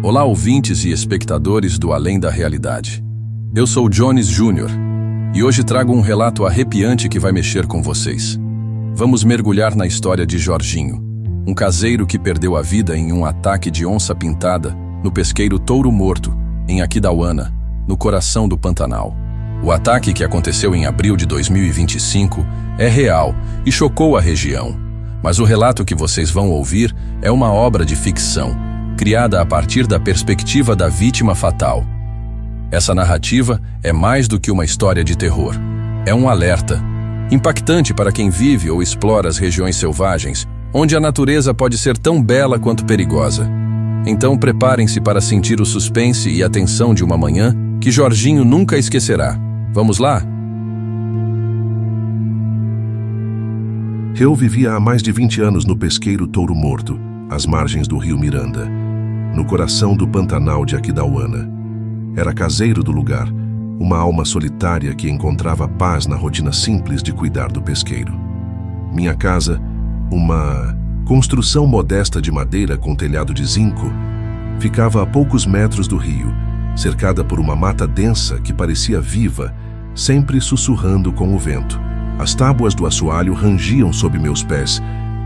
Olá, ouvintes e espectadores do Além da Realidade. Eu sou Jones Jr. e hoje trago um relato arrepiante que vai mexer com vocês. Vamos mergulhar na história de Jorginho, um caseiro que perdeu a vida em um ataque de onça-pintada no pesqueiro Touro Morto, em Aquidauana, no coração do Pantanal. O ataque, que aconteceu em abril de 2025, é real e chocou a região. Mas o relato que vocês vão ouvir é uma obra de ficção, criada a partir da perspectiva da vítima fatal. Essa narrativa é mais do que uma história de terror. É um alerta, impactante para quem vive ou explora as regiões selvagens, onde a natureza pode ser tão bela quanto perigosa. Então preparem-se para sentir o suspense e a tensão de uma manhã que Jorginho nunca esquecerá. Vamos lá? Eu vivia há mais de 20 anos no pesqueiro Touro Morto, às margens do rio Miranda, no coração do Pantanal de Aquidauana. Era caseiro do lugar, uma alma solitária que encontrava paz na rotina simples de cuidar do pesqueiro. Minha casa, uma construção modesta de madeira com telhado de zinco, ficava a poucos metros do rio, cercada por uma mata densa que parecia viva, sempre sussurrando com o vento. As tábuas do assoalho rangiam sob meus pés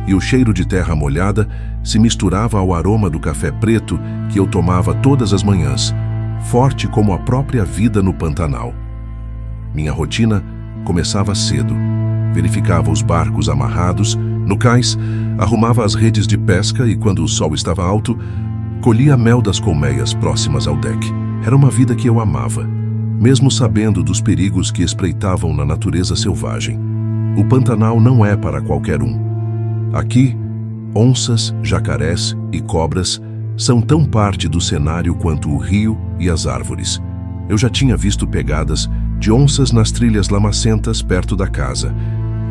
e o cheiro de terra molhada se misturava ao aroma do café preto que eu tomava todas as manhãs, forte como a própria vida no Pantanal. Minha rotina começava cedo. Verificava os barcos amarrados no cais, arrumava as redes de pesca e, quando o sol estava alto, colhia mel das colmeias próximas ao deck. Era uma vida que eu amava, mesmo sabendo dos perigos que espreitavam na natureza selvagem. O Pantanal não é para qualquer um. Aqui, onças, jacarés e cobras são tão parte do cenário quanto o rio e as árvores. Eu já tinha visto pegadas de onças nas trilhas lamacentas perto da casa,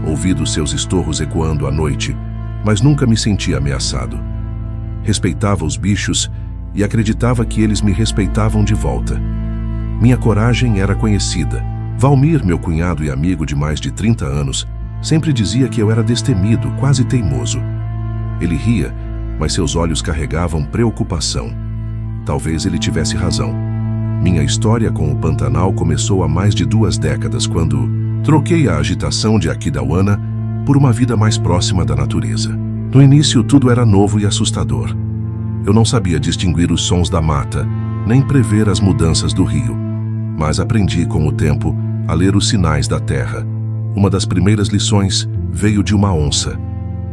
ouvido seus estorros ecoando à noite, mas nunca me senti ameaçado. Respeitava os bichos e acreditava que eles me respeitavam de volta. Minha coragem era conhecida. Valmir, meu cunhado e amigo de mais de 30 anos, sempre dizia que eu era destemido, quase teimoso. Ele ria, mas seus olhos carregavam preocupação. Talvez ele tivesse razão. Minha história com o Pantanal começou há mais de 2 décadas, quando troquei a agitação de Aquidauana por uma vida mais próxima da natureza. No início, tudo era novo e assustador. Eu não sabia distinguir os sons da mata, nem prever as mudanças do rio. Mas aprendi com o tempo a ler os sinais da terra. Uma das primeiras lições veio de uma onça.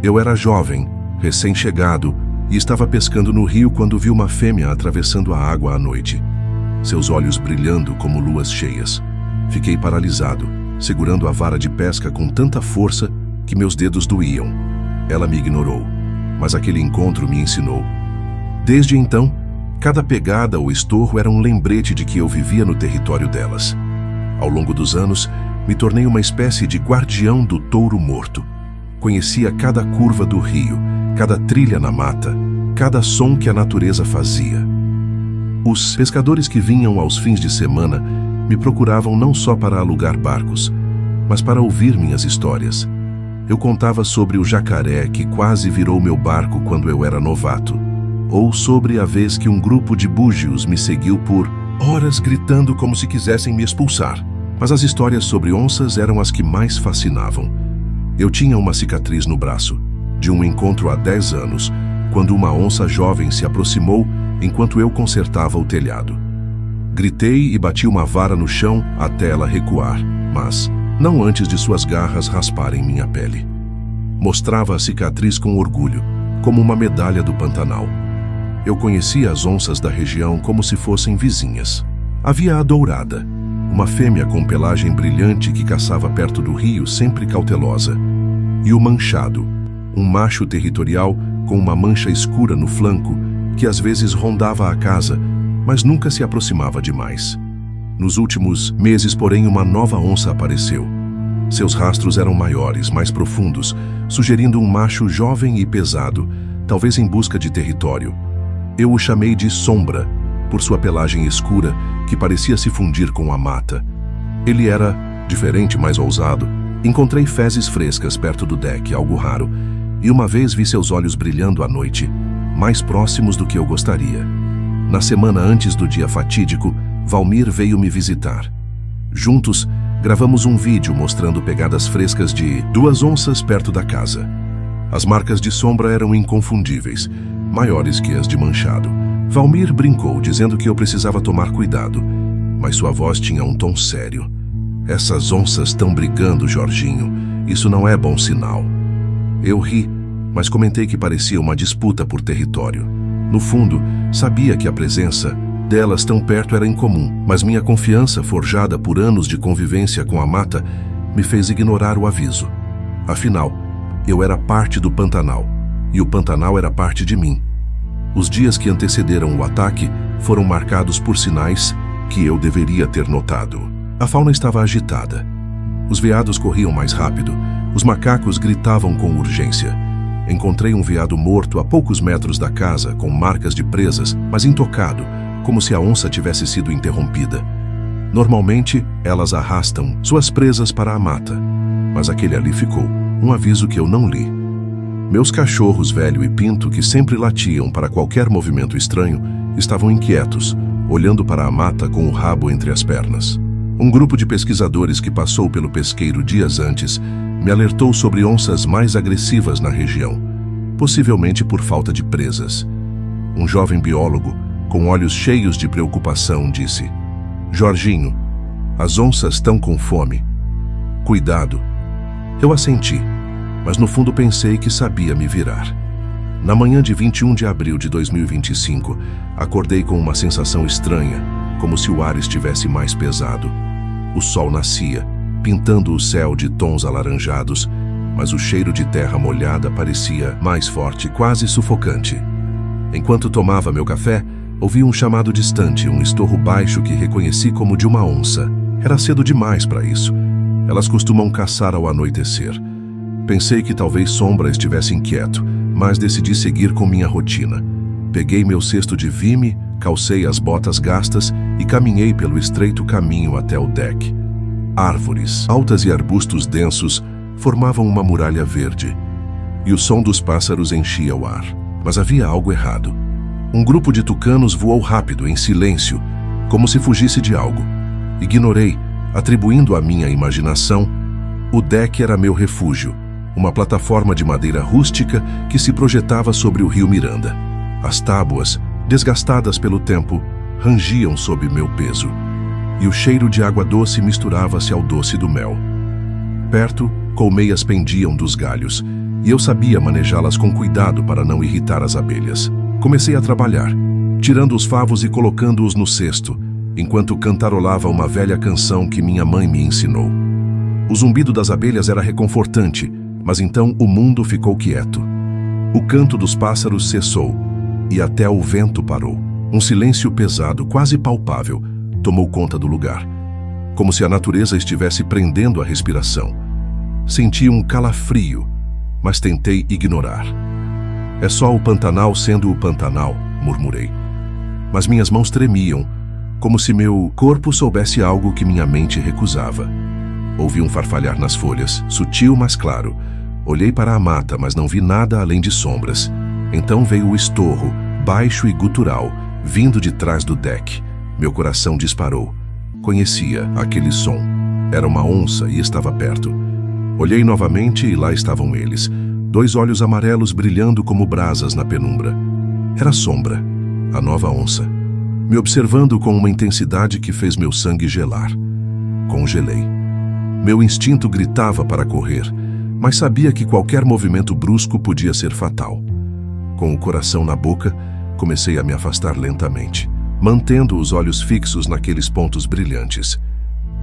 Eu era jovem, recém-chegado, e estava pescando no rio quando vi uma fêmea atravessando a água à noite, seus olhos brilhando como luas cheias. Fiquei paralisado, segurando a vara de pesca com tanta força que meus dedos doíam. Ela me ignorou, mas aquele encontro me ensinou. Desde então, cada pegada ou estorro era um lembrete de que eu vivia no território delas. Ao longo dos anos, me tornei uma espécie de guardião do Touro Morto. Conhecia cada curva do rio, cada trilha na mata, cada som que a natureza fazia. Os pescadores que vinham aos fins de semana me procuravam não só para alugar barcos, mas para ouvir minhas histórias. Eu contava sobre o jacaré que quase virou meu barco quando eu era novato, ou sobre a vez que um grupo de búgios me seguiu por horas gritando como se quisessem me expulsar. Mas as histórias sobre onças eram as que mais fascinavam. Eu tinha uma cicatriz no braço, de um encontro há 10 anos, quando uma onça jovem se aproximou enquanto eu consertava o telhado. Gritei e bati uma vara no chão até ela recuar, mas não antes de suas garras rasparem minha pele. Mostrava a cicatriz com orgulho, como uma medalha do Pantanal. Eu conhecia as onças da região como se fossem vizinhas. Havia a dourada, uma fêmea com pelagem brilhante que caçava perto do rio, sempre cautelosa, e o manchado, um macho territorial com uma mancha escura no flanco que às vezes rondava a casa, mas nunca se aproximava demais. Nos últimos meses, porém, uma nova onça apareceu. Seus rastros eram maiores, mais profundos, sugerindo um macho jovem e pesado, talvez em busca de território. Eu o chamei de Sombra, por sua pelagem escura que parecia se fundir com a mata. Ele era diferente, mais ousado. Encontrei fezes frescas perto do deck, algo raro, e uma vez vi seus olhos brilhando à noite, mais próximos do que eu gostaria. Na semana antes do dia fatídico, Valmir veio me visitar. Juntos, gravamos um vídeo mostrando pegadas frescas de 2 onças perto da casa. As marcas de sombra eram inconfundíveis, maiores que as de Manchado. Valmir brincou, dizendo que eu precisava tomar cuidado, mas sua voz tinha um tom sério. Essas onças estão brigando, Jorginho. Isso não é bom sinal. Eu ri, mas comentei que parecia uma disputa por território. No fundo, sabia que a presença delas tão perto era incomum, mas minha confiança, forjada por anos de convivência com a mata, me fez ignorar o aviso. Afinal, eu era parte do Pantanal, e o Pantanal era parte de mim. Os dias que antecederam o ataque foram marcados por sinais que eu deveria ter notado. A fauna estava agitada. Os veados corriam mais rápido, os macacos gritavam com urgência. Encontrei um veado morto a poucos metros da casa, com marcas de presas, mas intocado, como se a onça tivesse sido interrompida. Normalmente, elas arrastam suas presas para a mata, mas aquele ali ficou, um aviso que eu não li. Meus cachorros Velho e Pinto, que sempre latiam para qualquer movimento estranho, estavam inquietos, olhando para a mata com o rabo entre as pernas. Um grupo de pesquisadores que passou pelo pesqueiro dias antes me alertou sobre onças mais agressivas na região, possivelmente por falta de presas. Um jovem biólogo, com olhos cheios de preocupação, disse: Jorginho, as onças estão com fome. Cuidado. Eu assenti, mas no fundo pensei que sabia me virar. Na manhã de 21 de abril de 2025, acordei com uma sensação estranha, como se o ar estivesse mais pesado. O sol nascia, pintando o céu de tons alaranjados, mas o cheiro de terra molhada parecia mais forte, quase sufocante. Enquanto tomava meu café, ouvi um chamado distante, um estorro baixo que reconheci como de uma onça. Era cedo demais para isso. Elas costumam caçar ao anoitecer. Pensei que talvez Sombra estivesse inquieto, mas decidi seguir com minha rotina. Peguei meu cesto de vime, calcei as botas gastas e caminhei pelo estreito caminho até o deck. Árvores altas e arbustos densos formavam uma muralha verde, e o som dos pássaros enchia o ar. Mas havia algo errado. Um grupo de tucanos voou rápido, em silêncio, como se fugisse de algo. Ignorei, atribuindo à minha imaginação. O deck era meu refúgio, uma plataforma de madeira rústica que se projetava sobre o rio Miranda. As tábuas, desgastadas pelo tempo, rangiam sob meu peso, e o cheiro de água doce misturava-se ao doce do mel. Perto, colmeias pendiam dos galhos, e eu sabia manejá-las com cuidado para não irritar as abelhas. Comecei a trabalhar, tirando os favos e colocando-os no cesto, enquanto cantarolava uma velha canção que minha mãe me ensinou. O zumbido das abelhas era reconfortante, mas então o mundo ficou quieto. O canto dos pássaros cessou, e até o vento parou. Um silêncio pesado, quase palpável, tomou conta do lugar, como se a natureza estivesse prendendo a respiração. Senti um calafrio, mas tentei ignorar. É só o Pantanal sendo o Pantanal, murmurei. Mas minhas mãos tremiam, como se meu corpo soubesse algo que minha mente recusava. Ouvi um farfalhar nas folhas, sutil mas claro. Olhei para a mata, mas não vi nada além de sombras. Então veio o estorro, baixo e gutural, vindo de trás do deck. Meu coração disparou. Conhecia aquele som. Era uma onça e estava perto. Olhei novamente e lá estavam eles, 2 olhos amarelos brilhando como brasas na penumbra. Era Sombra, a nova onça, me observando com uma intensidade que fez meu sangue gelar. Congelei. Meu instinto gritava para correr, mas sabia que qualquer movimento brusco podia ser fatal. Com o coração na boca, comecei a me afastar lentamente, mantendo os olhos fixos naqueles pontos brilhantes.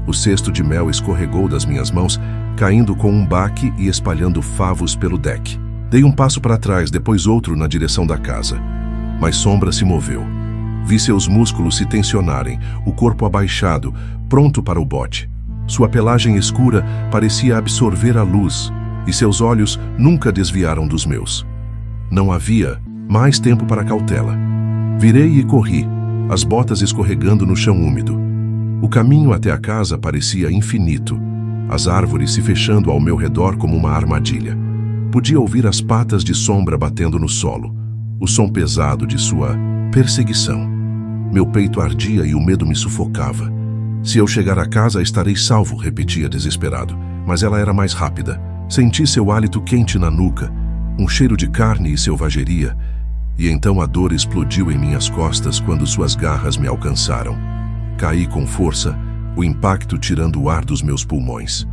O cesto de mel escorregou das minhas mãos, caindo com um baque e espalhando favos pelo deck. Dei um passo para trás, depois outro na direção da casa. Mas Sombra se moveu. Vi seus músculos se tensionarem, o corpo abaixado, pronto para o bote. Sua pelagem escura parecia absorver a luz, e seus olhos nunca desviaram dos meus. Não havia mais tempo para cautela. Virei e corri, as botas escorregando no chão úmido. O caminho até a casa parecia infinito, as árvores se fechando ao meu redor como uma armadilha. Podia ouvir as patas de Sombra batendo no solo, o som pesado de sua perseguição. Meu peito ardia e o medo me sufocava. Se eu chegar a casa, estarei salvo, repetia desesperado. Mas ela era mais rápida. Senti seu hálito quente na nuca, um cheiro de carne e selvageria, e então a dor explodiu em minhas costas quando suas garras me alcançaram. Caí com força, o impacto tirando o ar dos meus pulmões.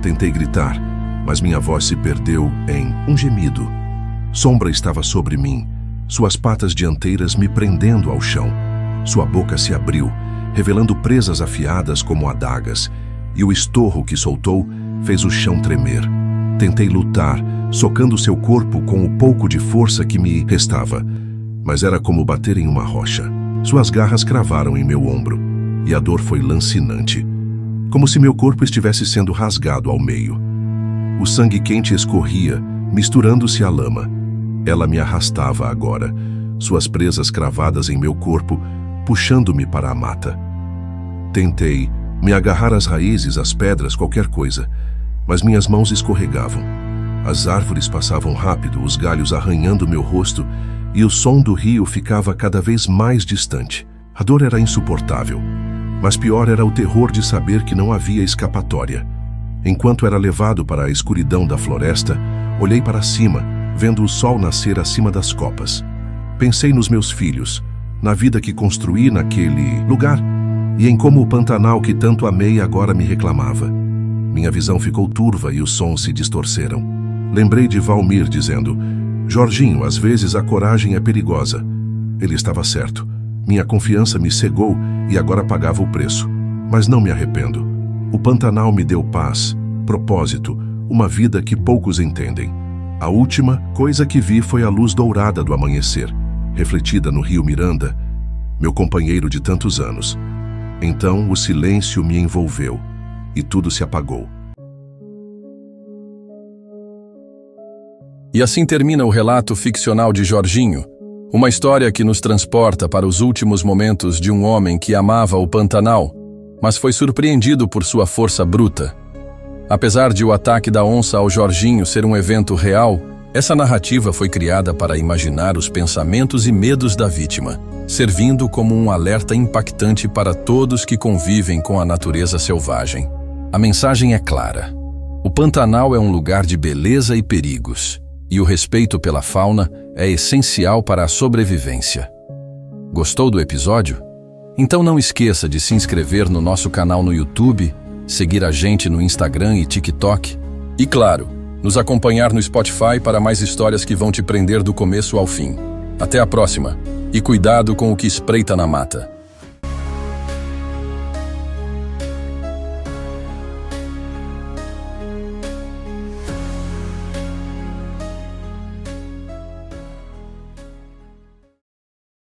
Tentei gritar, mas minha voz se perdeu em um gemido. Sombra estava sobre mim, suas patas dianteiras me prendendo ao chão. Sua boca se abriu, revelando presas afiadas como adagas, e o estorro que soltou fez o chão tremer. Tentei lutar, socando seu corpo com o pouco de força que me restava, mas era como bater em uma rocha. Suas garras cravaram em meu ombro, e a dor foi lancinante, como se meu corpo estivesse sendo rasgado ao meio. O sangue quente escorria, misturando-se à lama. Ela me arrastava agora, suas presas cravadas em meu corpo, puxando-me para a mata. Tentei me agarrar às raízes, às pedras, qualquer coisa, mas minhas mãos escorregavam. As árvores passavam rápido, os galhos arranhando meu rosto, e o som do rio ficava cada vez mais distante. A dor era insuportável, mas pior era o terror de saber que não havia escapatória. Enquanto era levado para a escuridão da floresta, olhei para cima, vendo o sol nascer acima das copas. Pensei nos meus filhos, na vida que construí naquele lugar, e em como o Pantanal que tanto amei agora me reclamava. Minha visão ficou turva e os sons se distorceram. Lembrei de Valmir dizendo: "Jorginho, às vezes a coragem é perigosa." Ele estava certo. Minha confiança me cegou e agora pagava o preço. Mas não me arrependo. O Pantanal me deu paz, propósito, uma vida que poucos entendem. A última coisa que vi foi a luz dourada do amanhecer, refletida no rio Miranda, meu companheiro de tantos anos. Então o silêncio me envolveu e tudo se apagou. E assim termina o relato ficcional de Jorginho, uma história que nos transporta para os últimos momentos de um homem que amava o Pantanal, mas foi surpreendido por sua força bruta. Apesar de o ataque da onça ao Jorginho ser um evento real, essa narrativa foi criada para imaginar os pensamentos e medos da vítima, servindo como um alerta impactante para todos que convivem com a natureza selvagem. A mensagem é clara. O Pantanal é um lugar de beleza e perigos, e o respeito pela fauna é essencial para a sobrevivência. Gostou do episódio? Então não esqueça de se inscrever no nosso canal no YouTube, seguir a gente no Instagram e TikTok e, claro, nos acompanhar no Spotify para mais histórias que vão te prender do começo ao fim. Até a próxima! E cuidado com o que espreita na mata.